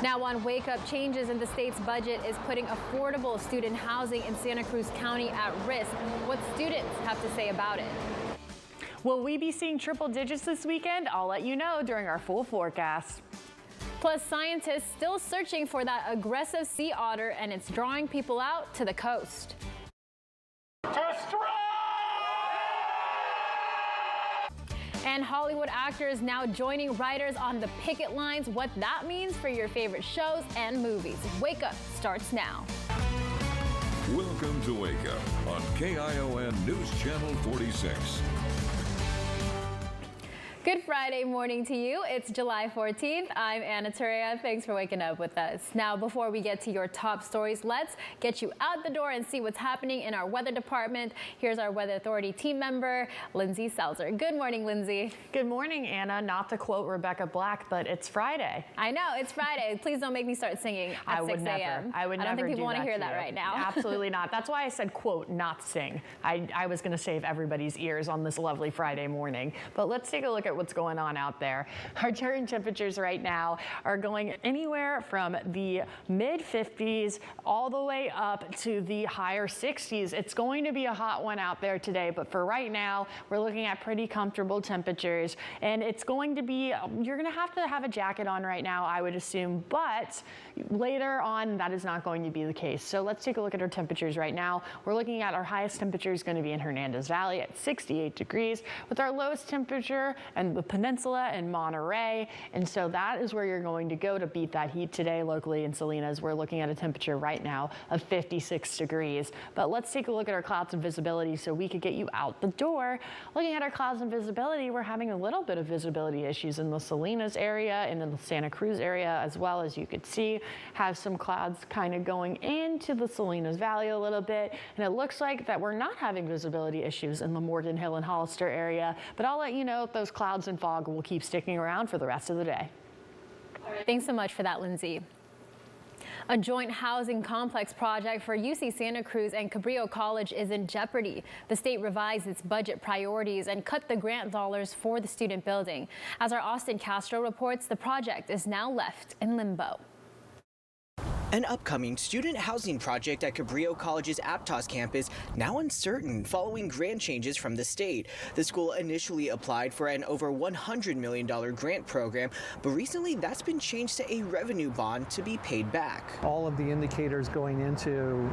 Now on Wake Up, changes in the state's budget is putting affordable student housing in Santa Cruz County at risk. What students have to say about it. Will we be seeing triple digits this weekend? I'll let you know during our full forecast. Plus, scientists still searching for that aggressive sea otter, and it's drawing people out to the coast. And Hollywood actors now joining writers on the picket lines. What that means for your favorite shows and movies. Wake Up starts now. Welcome to Wake Up on KION News Channel 46. Good Friday morning to you. It's July 14th. I'm Anna Turia. Thanks for waking up with us. Now, before we get to your top stories, let's get you out the door and see what's happening in our weather department. Here's our Weather Authority team member, Lindsay Selzer. Good morning, Lindsay. Good morning, Anna. Not to quote Rebecca Black, but it's Friday. I know, it's Friday. Please don't make me start singing at 6 a.m. I would never. I don't think people want to hear that right now. Absolutely not. That's why I said, quote, not sing. I was going to save everybody's ears on this lovely Friday morning. But let's take a look at what's going on out there. Our current temperatures right now are going anywhere from the mid 50s all the way up to the higher 60s. It's going to be a hot one out there today, but for right now, we're looking at pretty comfortable temperatures, and it's going to be, you're going to have a jacket on right now, I would assume, but later on, that is not going to be the case. So let's take a look at our temperatures right now. We're looking at our highest temperature is going to be in Hernandez Valley at 68 degrees, with our lowest temperature and the Peninsula and Monterey, and so that is where you're going to go to beat that heat today. Locally in Salinas, we're looking at a temperature right now of 56 degrees. But let's take a look at our clouds and visibility so we could get you out the door. Looking at our clouds and visibility, we're having a little bit of visibility issues in the Salinas area and in the Santa Cruz area as well. As you could see, have some clouds kind of going into the Salinas Valley a little bit, and it looks like that we're not having visibility issues in the Morgan Hill and Hollister area, but I'll let you know if those clouds and fog will keep sticking around for the rest of the day. Thanks so much for that, Lindsay. A joint housing complex project for UC Santa Cruz and Cabrillo College is in jeopardy. The state revised its budget priorities and cut the grant dollars for the student building. As our Austin Castro reports, the project is now left in limbo. An upcoming student housing project at Cabrillo College's Aptos campus now uncertain following grant changes from the state. The school initially applied for an over $100 million grant program, but recently that's been changed to a revenue bond to be paid back. All of the indicators going into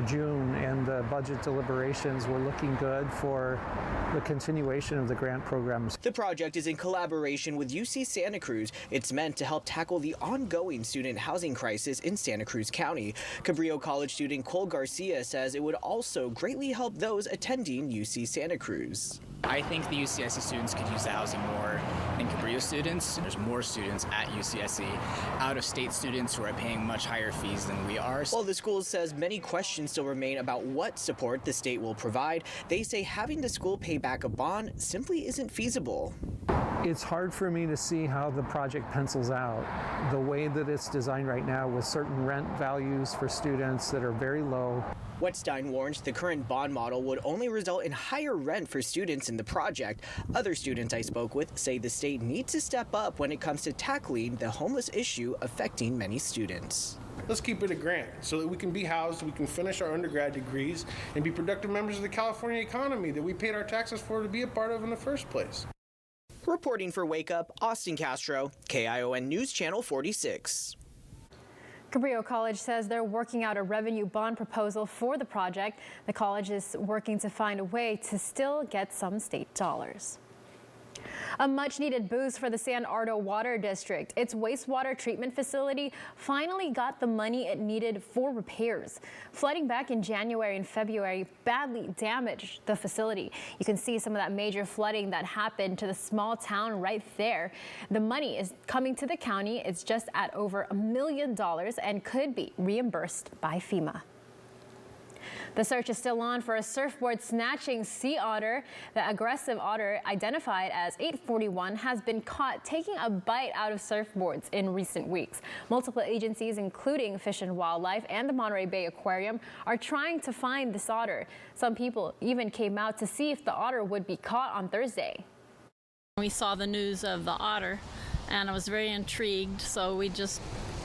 June and the budget deliberations were looking good for the continuation of the grant programs. The project is in collaboration with UC Santa Cruz. It's meant to help tackle the ongoing student housing crisis in Santa Cruz County. Cabrillo College student Cole Garcia says it would also greatly help those attending UC Santa Cruz. I think the UCSC students could use the housing more than Cabrillo students. There's more students at UCSC, out-of-state students who are paying much higher fees than we are. While the school says many questions still remain about what support the state will provide, they say having the school pay back a bond simply isn't feasible. It's hard for me to see how the project pencils out. The way that it's designed right now with certain rent values for students that are very low. Wetstein warns the current bond model would only result in higher rent for students in the project. Other students I spoke with say the state needs to step up when it comes to tackling the homeless issue affecting many students. Let's keep it a grant so that we can be housed, we can finish our undergrad degrees, and be productive members of the California economy that we paid our taxes for to be a part of in the first place. Reporting for Wake Up, Austin Castro, KION News Channel 46. Cabrillo College says they're working out a revenue bond proposal for the project. The college is working to find a way to still get some state dollars. A much-needed boost for the San Ardo Water District. Its wastewater treatment facility finally got the money it needed for repairs. Flooding back in January and February badly damaged the facility. You can see some of that major flooding that happened to the small town right there. The money is coming to the county. It's just at over $1 million and could be reimbursed by FEMA. The search is still on for a surfboard snatching sea otter. The aggressive otter, identified as 841, has been caught taking a bite out of surfboards in recent weeks. Multiple agencies, including Fish and Wildlife and the Monterey Bay Aquarium, are trying to find this otter. Some people even came out to see if the otter would be caught on Thursday. We saw the news of the otter and I was very intrigued. So we just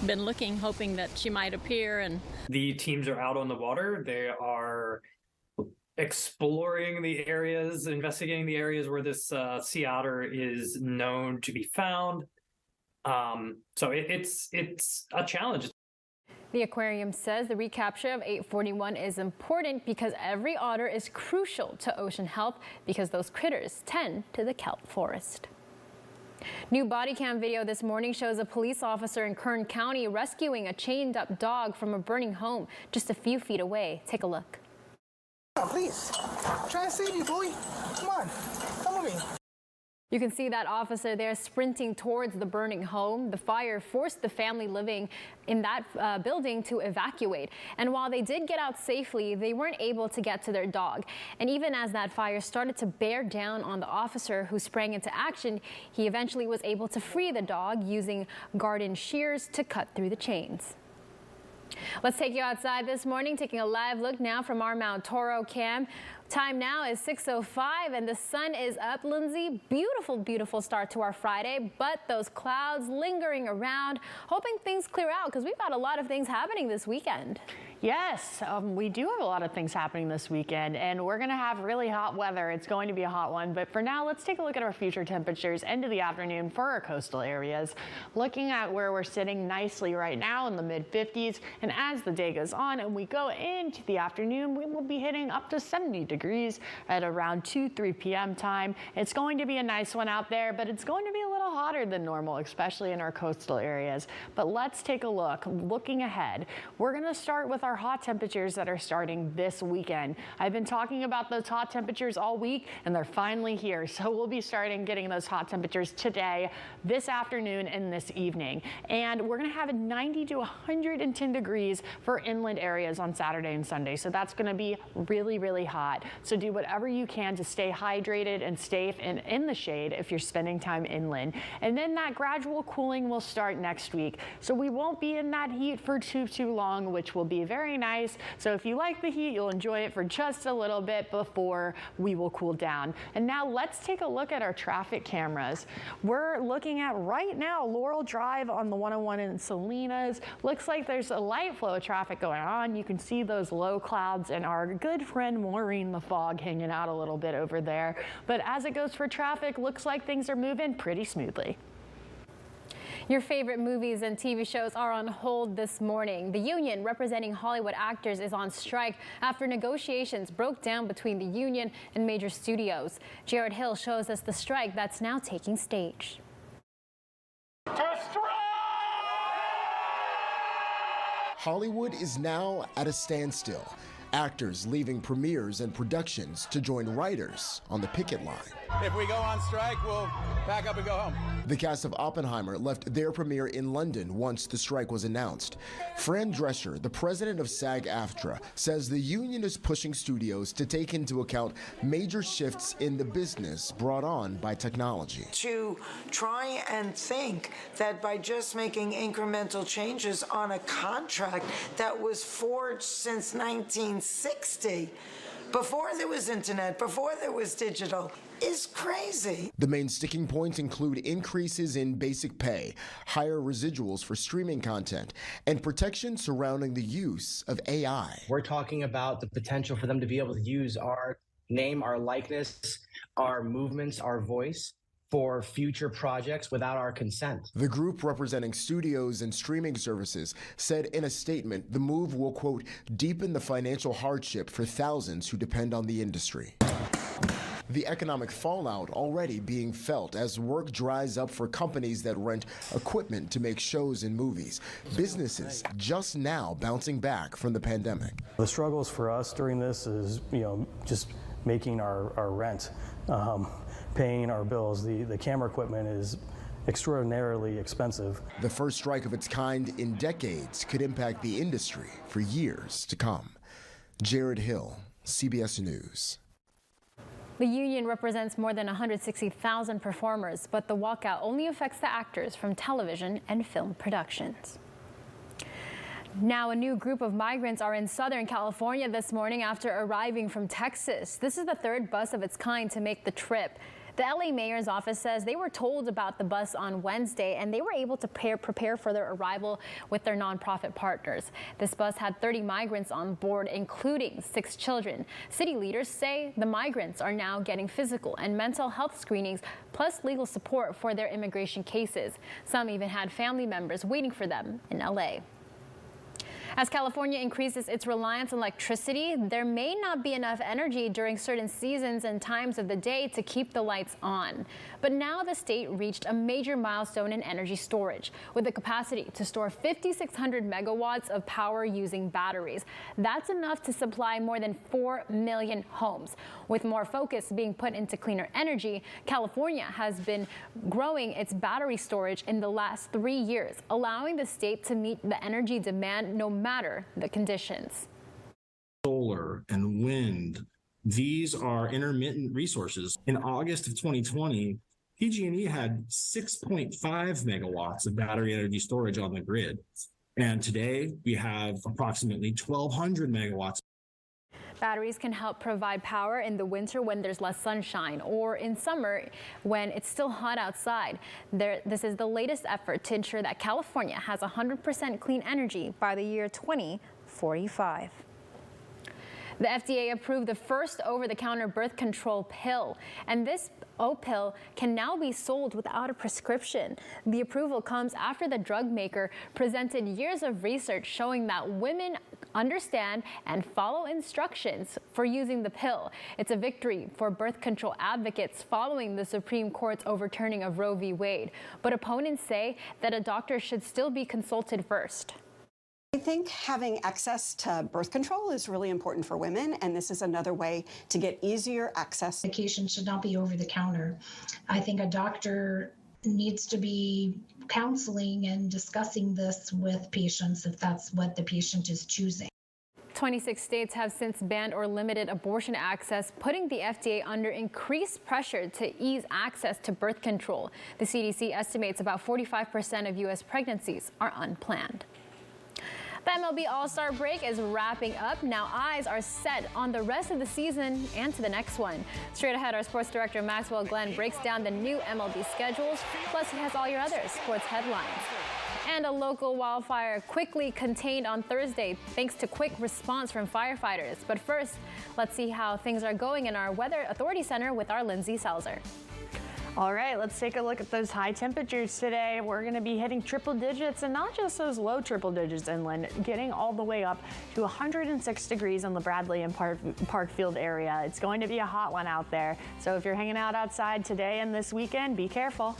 been looking, hoping that she might appear. And the teams are out on the water. They are exploring the areas, investigating the areas where this sea otter is known to be found. So it's a challenge. The aquarium says the recapture of 841 is important because every otter is crucial to ocean health because those critters tend to the kelp forest. New body cam video this morning shows a police officer in Kern County rescuing a chained up dog from a burning home just a few feet away. Take a look. Oh, please. Try to save you, boy. Come on. Come with me. You can see that officer there sprinting towards the burning home. The fire forced the family living in that building to evacuate. And while they did get out safely, they weren't able to get to their dog. And even as that fire started to bear down on the officer who sprang into action, he eventually was able to free the dog using garden shears to cut through the chains. Let's take you outside this morning, taking a live look now from our Mount Toro cam. Time now is 6:05 and the sun is up. Lindsay, beautiful, beautiful start to our Friday, but those clouds lingering around, hoping things clear out because we've got a lot of things happening this weekend. Yes, we do have a lot of things happening this weekend, and we're going to have really hot weather. It's going to be a hot one, but for now, let's take a look at our future temperatures into the afternoon for our coastal areas. Looking at where we're sitting nicely right now in the mid-50s, and as the day goes on and we go into the afternoon, we will be hitting up to 70 degrees at around 2-3 p.m. time. It's going to be a nice one out there, but it's going to be a little hotter than normal, especially in our coastal areas. But let's take a look. Looking ahead, we're going to start with our hot temperatures that are starting this weekend. I've been talking about those hot temperatures all week, and they're finally here. So we'll be starting getting those hot temperatures today, this afternoon, and this evening. And we're going to have 90 to 110 degrees for inland areas on Saturday and Sunday. So that's going to be really, really hot. So do whatever you can to stay hydrated and safe and in the shade if you're spending time inland. And then that gradual cooling will start next week. So we won't be in that heat for too long, which will be very nice. So if you like the heat, you'll enjoy it for just a little bit before we will cool down. And now let's take a look at our traffic cameras. We're looking at right now Laurel Drive on the 101 in Salinas. Looks like there's a light flow of traffic going on. You can see those low clouds and our good friend Maureen the fog hanging out a little bit over there. But as it goes for traffic, looks like things are moving pretty smoothly. Your favorite movies and TV shows are on hold this morning. The union representing Hollywood actors is on strike after negotiations broke down between the union and major studios. Jared Hill shows us the strike that's now taking stage. Hollywood is now at a standstill. Actors leaving premieres and productions to join writers on the picket line. If we go on strike, we'll pack up and go home. The cast of Oppenheimer left their premiere in London once the strike was announced. Fran Drescher, the president of SAG-AFTRA, says the union is pushing studios to take into account major shifts in the business brought on by technology. To try and think that by just making incremental changes on a contract that was forged since 1960, before there was internet, before there was digital, is crazy. The main sticking points include increases in basic pay, higher residuals for streaming content, and protection surrounding the use of AI. We're talking about the potential for them to be able to use our name, our likeness, our movements, our voice for future projects without our consent. The group representing studios and streaming services said in a statement the move will, quote, deepen the financial hardship for thousands who depend on the industry. The economic fallout already being felt as work dries up for companies that rent equipment to make shows and movies. Businesses just now bouncing back from the pandemic. The struggles for us during this is, just making our rent, paying our bills. The camera equipment is extraordinarily expensive. The first strike of its kind in decades could impact the industry for years to come. Jared Hill, CBS News. The union represents more than 160,000 performers, but the walkout only affects the actors from television and film productions. Now, a new group of migrants are in Southern California this morning after arriving from Texas. This is the third bus of its kind to make the trip. The LA mayor's office says they were told about the bus on Wednesday and they were able to prepare for their arrival with their nonprofit partners. This bus had 30 migrants on board, including 6 children. City leaders say the migrants are now getting physical and mental health screenings, plus legal support for their immigration cases. Some even had family members waiting for them in LA. As California increases its reliance on electricity, there may not be enough energy during certain seasons and times of the day to keep the lights on. But now the state reached a major milestone in energy storage, with the capacity to store 5,600 megawatts of power using batteries. That's enough to supply more than 4 million homes. With more focus being put into cleaner energy, California has been growing its battery storage in the last 3 years, allowing the state to meet the energy demand no matter the conditions. Solar and wind, these are intermittent resources. In August of 2020, PG&E had 6.5 megawatts of battery energy storage on the grid. And today we have approximately 1,200 megawatts. Batteries can help provide power in the winter when there's less sunshine, or in summer when it's still hot outside. This is the latest effort to ensure that California has 100% clean energy by the year 2045. The FDA approved the first over-the-counter birth control pill, and this pill can now be sold without a prescription. The approval comes after the drug maker presented years of research showing that women understand and follow instructions for using the pill. It's a victory for birth control advocates following the Supreme Court's overturning of Roe v. Wade. But opponents say that a doctor should still be consulted first. I think having access to birth control is really important for women, and this is another way to get easier access. Medication should not be over the counter. I think a doctor needs to be counseling and discussing this with patients if that's what the patient is choosing. 26 states have since banned or limited abortion access, putting the FDA under increased pressure to ease access to birth control. The CDC estimates about 45% of U.S. pregnancies are unplanned. The MLB All-Star break is wrapping up. Now eyes are set on the rest of the season and to the next one. Straight ahead, our sports director Maxwell Glenn breaks down the new MLB schedules, plus he has all your other sports headlines. And a local wildfire quickly contained on Thursday thanks to quick response from firefighters. But first, let's see how things are going in our Weather Authority Center with our Lindsay Salzer. All right, let's take a look at those high temperatures today. We're going to be hitting triple digits, and not just those low triple digits inland, getting all the way up to 106 degrees in the Bradley and Parkfield area. It's going to be a hot one out there. So if you're hanging out outside today and this weekend, be careful.